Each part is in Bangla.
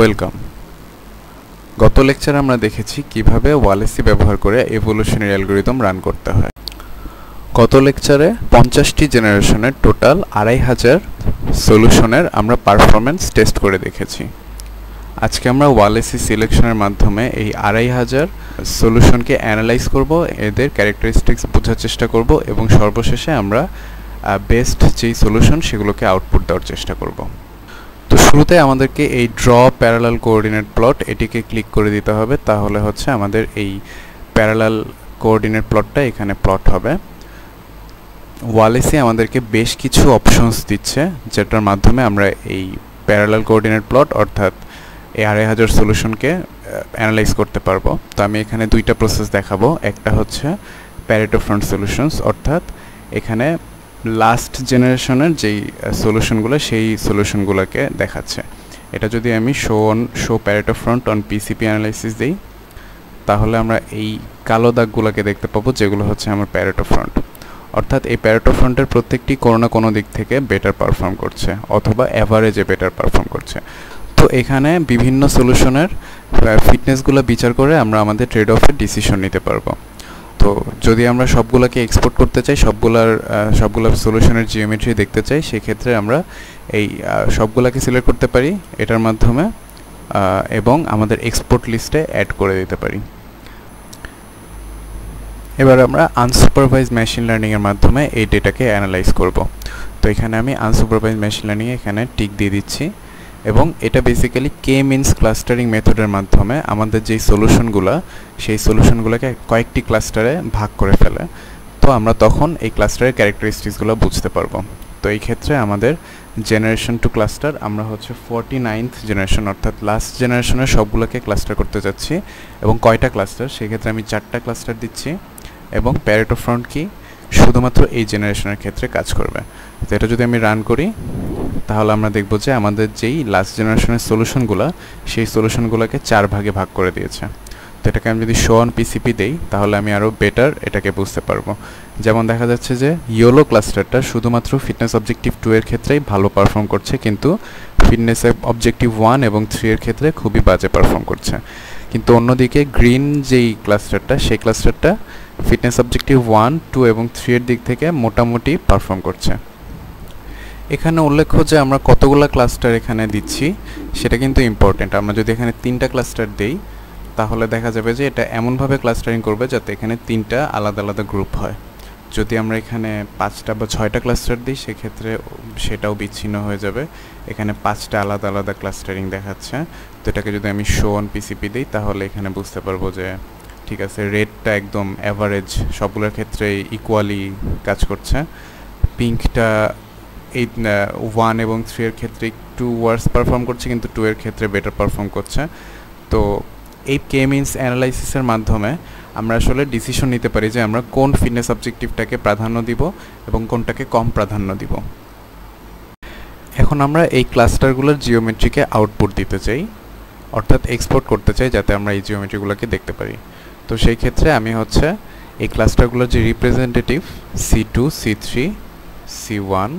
ওয়েলকাম। গত লেকচারে আমরা দেখেছি কিভাবে ওয়ালেসি ব্যবহার করে এভোলিউশনারি অ্যালগরিদম রান করতে হয়। গত লেকচারে 50টি জেনারেশনের টোটাল 2500 সলিউশনের আমরা পারফরম্যান্স টেস্ট করে দেখেছি। আজকে আমরা ওয়ালেসি সিলেকশনের মাধ্যমে এই 2500 সলিউশনকে অ্যানালাইজ করব, এদের ক্যারেক্টারিস্টিক্স বোঝার চেষ্টা করব এবং সর্বশেষে আমরা বেস্ট যেই সলিউশন সেগুলোকে আউটপুট দেওয়ার চেষ্টা করব। তো শুরুতে আমাদেরকে এই ড্র প্যারালাল কোঅর্ডিনেট প্লট এটিকে ক্লিক করে দিতে হবে, তাহলে হচ্ছে আমাদের এই প্যারালাল কোঅর্ডিনেট প্লটটা এখানে প্লট হবে। ওয়ালেসি আমাদেরকে বেশ কিছু অপশনস দিচ্ছে, যেটার মাধ্যমে আমরা এই প্যারালাল কোঅর্ডিনেট প্লট অর্থাৎ এই 2500 সলিউশনকে অ্যানালাইজ করতে পারবো। তো আমি এখানে দুইটা প্রসেস দেখাবো। একটা হচ্ছে প্যারেটো ফ্রন্ট সলিউশনস, অর্থাৎ এখানে লাস্ট জেনারেশনের যেই সলিউশনগুলো সেই সলিউশনগুলোকে দেখাচ্ছে। এটা যদি আমি show Pareto front on PCP analysis দিই, তাহলে আমরা এই কালো দাগগুলোকে দেখতে পাবো, যেগুলো হচ্ছে আমার প্যারেটো ফ্রন্ট। অর্থাৎ এই প্যারেটো ফ্রন্টের প্রত্যেকটি কোনো না কোনো দিক থেকে বেটার পারফর্ম করছে অথবা অ্যাভারেজে বেটার পারফর্ম করছে। তো এখানে বিভিন্ন সলিউশনের ফিটনেসগুলো বিচার করে আমরা আমাদের ট্রেড অফের ডিসিশন নিতে পারবো। তো যদি আমরা সবগুলোকে এক্সপোর্ট করতে চাই, সবগুলো সলিউশনের জিওমেট্রি দেখতে চাই, সেক্ষেত্রে আমরা এই সবগুলোকে সিলেক্ট করতে পারি এটার মাধ্যমে এবং আমাদের এক্সপোর্ট লিস্টে অ্যাড করে দিতে পারি। এবার আমরা আনসুপারভাইজ মেশিন লার্নিংয়ের মাধ্যমে এই ডেটাকে অ্যানালাইজ করব। তো এখানে আমি আনসুপারভাইজ মেশিন লার্নিংয়ে এখানে টিক দিয়ে দিচ্ছি এবং এটা বেসিক্যালি কে মিনস ক্লাস্টারিং মেথডের মাধ্যমে আমাদের যেই সলিউশনগুলো সেই সলিউশনগুলোকে কয়েকটি ক্লাস্টারে ভাগ করে ফেলে। তো আমরা তখন এই ক্লাস্টারের ক্যারেক্টারিস্টিক্সগুলো বুঝতে পারবো। তো এই ক্ষেত্রে আমাদের জেনারেশন টু ক্লাস্টার আমরা হচ্ছে 49th জেনারেশন অর্থাৎ লাস্ট জেনারেশনের সবগুলোকে ক্লাস্টার করতে যাচ্ছি। এবং কয়টা ক্লাস্টার, সেক্ষেত্রে আমি 4টা ক্লাস্টার দিচ্ছি এবং প্যারেটো ফ্রন্ট কি শুধুমাত্র এই জেনারেশনের ক্ষেত্রে কাজ করবে। তো এটা যদি আমি রান করি, তাহলে আমরা দেখব যে আমাদের যেই লাস্ট জেনারেশনের সলিউশনগুলো সেই সলিউশনগুলোকে 4 ভাগে ভাগ করে দিয়েছে। তো এটাকে আমি যদি শো অন পিসিপি দেই, তাহলে আমি আরও বেটার এটাকে বুঝতে পারবো। যেমন দেখা যাচ্ছে যে ইয়েলো ক্লাস্টারটা শুধুমাত্র ফিটনেস অবজেক্টিভ 2 এর ক্ষেত্রেই ভালো পারফর্ম করছে, কিন্তু ফিটনেস অবজেক্টিভ 1 এবং 3 এর ক্ষেত্রে খুবই বাজে পারফর্ম করছে। কিন্তু অন্যদিকে গ্রিন যেই ক্লাস্টারটা সেই ক্লাস্টারটা ফিটনেস অবজেক্টিভ 1, 2 এবং 3 এর দিক থেকে মোটামুটি পারফর্ম করছে। এখানে উল্লেখ্য যে আমরা কতগুলো ক্লাস্টার এখানে দিচ্ছি সেটা কিন্তু ইম্পর্টেন্ট। আমরা যদি এখানে 3টা ক্লাস্টার দেই, তাহলে দেখা যাবে যে এটা এমনভাবে ক্লাস্টারিং করবে যাতে এখানে 3টা আলাদা আলাদা গ্রুপ হয়। যদি আমরা এখানে 5টা বা 6টা ক্লাস্টার দিই, সেক্ষেত্রে সেটাও বিচ্ছিন্ন হয়ে যাবে। এখানে 5টা আলাদা আলাদা ক্লাস্টারিং দেখাচ্ছে। তো এটাকে যদি আমি শো অন পিসিপি দিই, তাহলে এখানে বুঝতে পারবো যে ঠিক আছে, রেডটা একদম অ্যাভারেজ সবগুলোর ক্ষেত্রে ইকুয়ালি কাজ করছে। পিঙ্কটা এই 1 এবং 3 এর ক্ষেত্রে একটু ওয়ার্স পারফর্ম করছে, কিন্তু 2 এর ক্ষেত্রে বেটার পারফর্ম করছে। তো এই কে মিনস অ্যানালাইসিসের মাধ্যমে আমরা আসলে ডিসিশন নিতে পারি যে আমরা কোন ফিটনেস অবজেক্টিভটাকে প্রাধান্য দিব এবং কোনটাকে কম প্রাধান্য দিব। এখন আমরা এই ক্লাস্টারগুলোর জিওমেট্রিকে আউটপুট দিতে চাই, অর্থাৎ এক্সপোর্ট করতে চাই, যাতে আমরা এই জিওমেট্রিগুলোকে দেখতে পারি। তো সেই ক্ষেত্রে আমি হচ্ছে এই ক্লাস্টারগুলোর যে representative C2, C3, C1,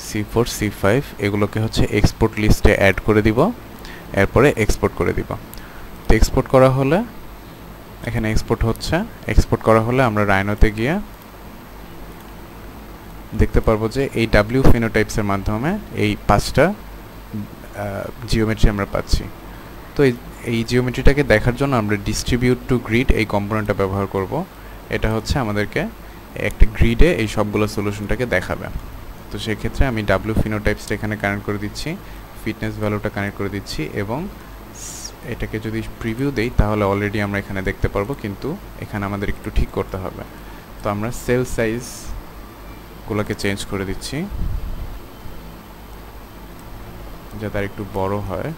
C4, C5 এগুলোকে হচ্ছে এক্সপোর্ট লিস্টে অ্যাড করে দিব, এরপরে এক্সপোর্ট করে দিব। তো এক্সপোর্ট করা হলে এখানে এক্সপোর্ট হচ্ছে, এক্সপোর্ট করা হলে আমরা রাইনোতে গিয়ে দেখতে পারবো যে এই ডাব্লিউ ফিনোটাইপসের মাধ্যমে এই 5টা জিওমেট্রি আমরা পাচ্ছি। তো এই জিওমেট্রিটাকে দেখার জন্য আমরা ডিস্ট্রিবিউট টু গ্রিড এই কম্পোনেন্টটা ব্যবহার করব। এটা হচ্ছে আমাদেরকে একটা গ্রিডে এই সবগুলো সলিউশনটাকে দেখাবে। তো সেক্ষেত্রে আমি ডাব্লিউ ফিনোটাইপসটা এখানে কানেক্ট করে দিচ্ছি, ফিটনেস ভ্যালুটা কানেক্ট করে দিচ্ছি এবং এটাকে যদি প্রিভিউ দেই, তাহলে অলরেডি আমরা এখানে দেখতে পারবো, কিন্তু এখানে আমাদের একটু ঠিক করতে হবে। তো আমরা সেল সাইজগুলোকে চেঞ্জ করে দিচ্ছি যাতে আর একটু বড় হয়।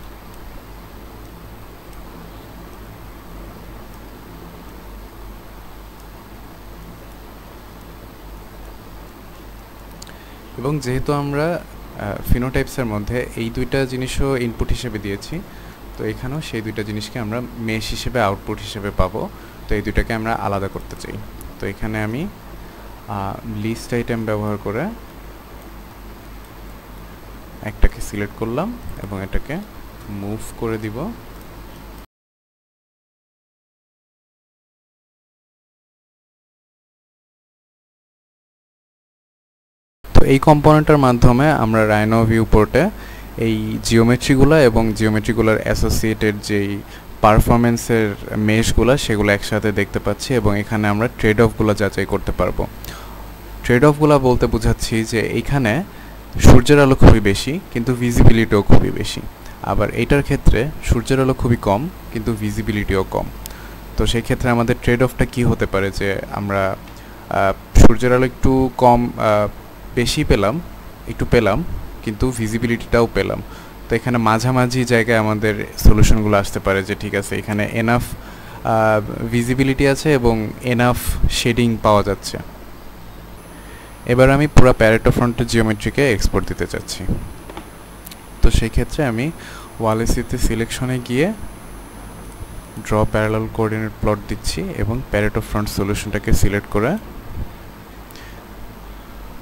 এবং যেহেতু আমরা ফিনোটাইপসের মধ্যে এই দুইটা জিনিসও ইনপুট হিসেবে দিয়েছি, তো এখানেও সেই দুইটা জিনিসকে আমরা মেশ হিসেবে আউটপুট হিসেবে পাবো। তো এই দুইটাকে আমরা আলাদা করতে চাই। তো এখানে আমি লিস্ট আইটেম ব্যবহার করে একটাকে সিলেক্ট করলাম এবং এটাকে মুভ করে দিব। তো এই কম্পোনেন্টের মাধ্যমে আমরা রাইনো ভিউ পোর্টে এই জিওমেট্রিগুলো এবং জিওমেট্রিগুলোর অ্যাসোসিয়েটেড যেই পারফরমেন্সের মেশগুলো সেগুলো একসাথে দেখতে পাচ্ছি এবং এখানে আমরা ট্রেড অফগুলো যাচাই করতে পারবো। ট্রেড অফগুলো বলতে বোঝাচ্ছি যে এইখানে সূর্যের আলো খুবই বেশি কিন্তু ভিজিবিলিটিও খুবই বেশি, আবার এইটার ক্ষেত্রে সূর্যের আলো খুবই কম কিন্তু ভিজিবিলিটিও কম। তো সেই ক্ষেত্রে আমাদের ট্রেড অফটা কী হতে পারে যে আমরা সূর্যের আলো একটু কম বেশি পেলাম কিন্তু ভিজিবিলিটিটাও পেলাম। তো এখানে মাঝামাঝি জায়গায় আমাদের সলিউশনগুলো আসতে পারে যে ঠিক আছে এখানে এনাফ ভিজিবিলিটি আছে এবং এনাফ শেডিং পাওয়া যাচ্ছে। এবার আমি পুরো প্যারেটো ফ্রন্টের জিওমেট্রিকে এক্সপোর্ট দিতে চাচ্ছি। তো সেই ক্ষেত্রে আমি ওয়ালেসিতে সিলেকশনে গিয়ে ড্র প্যারালাল কোঅর্ডিনেট প্লট দিচ্ছি এবং প্যারেটো ফ্রন্ট সলিউশনটাকে সিলেক্ট করে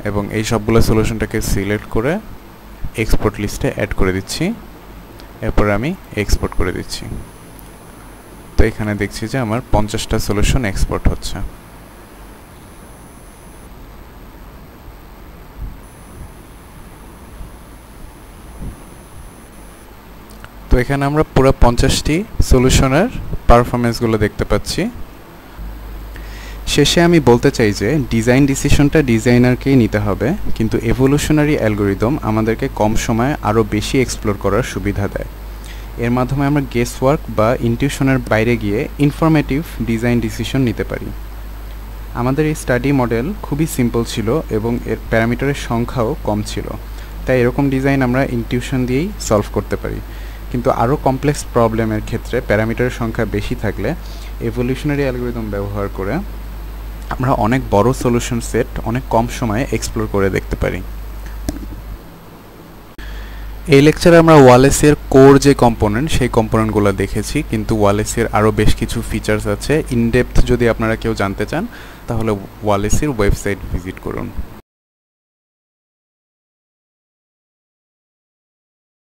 এবং এই সবগুলো সলিউশনটাকে সিলেক্ট করে এক্সপোর্ট লিস্টে অ্যাড করে দিচ্ছি। এরপর আমি এক্সপোর্ট করে দিচ্ছি। তো এখানে দেখছি যে আমার 50টা সলিউশন এক্সপোর্ট হচ্ছে। তো এখানে আমরা পুরো 50টি সলিউশনের পারফরমেন্সগুলো দেখতে পাচ্ছি। শেষে আমি বলতে চাই যে ডিজাইন ডিসিশনটা ডিজাইনারকেই নিতে হবে, কিন্তু এভোলিউশনারি অ্যালগরিদম আমাদেরকে কম সময়ে আরও বেশি এক্সপ্লোর করার সুবিধা দেয়। এর মাধ্যমে আমরা গেস ওয়ার্ক বা ইনটিউশনের বাইরে গিয়ে ইনফরমেটিভ ডিজাইন ডিসিশন নিতে পারি। আমাদের এই স্টাডি মডেল খুবই সিম্পল ছিল এবং এর প্যারামিটারের সংখ্যাও কম ছিল, তাই এরকম ডিজাইন আমরা ইনটিউশন দিয়েই সলভ করতে পারি। কিন্তু আরও কমপ্লেক্স প্রবলেমের ক্ষেত্রে প্যারামিটারের সংখ্যা বেশি থাকলে এভোলিউশনারি অ্যালগরিদম ব্যবহার করে আমরা অনেক বড় সলিউশন সেট অনেক কম সময়ে এক্সপ্লোর করে দেখতে পারি। এই লেকচারে আমরা ওয়ালেসের কোর যে কম্পোনেন্ট সেই কম্পোনেন্টগুলো দেখেছি, কিন্তু ওয়ালেসের আরও বেশ কিছু ফিচার্স আছে। ইনডেপথ যদি আপনারা কেউ জানতে চান তাহলে ওয়ালেসের ওয়েবসাইট ভিজিট করুন।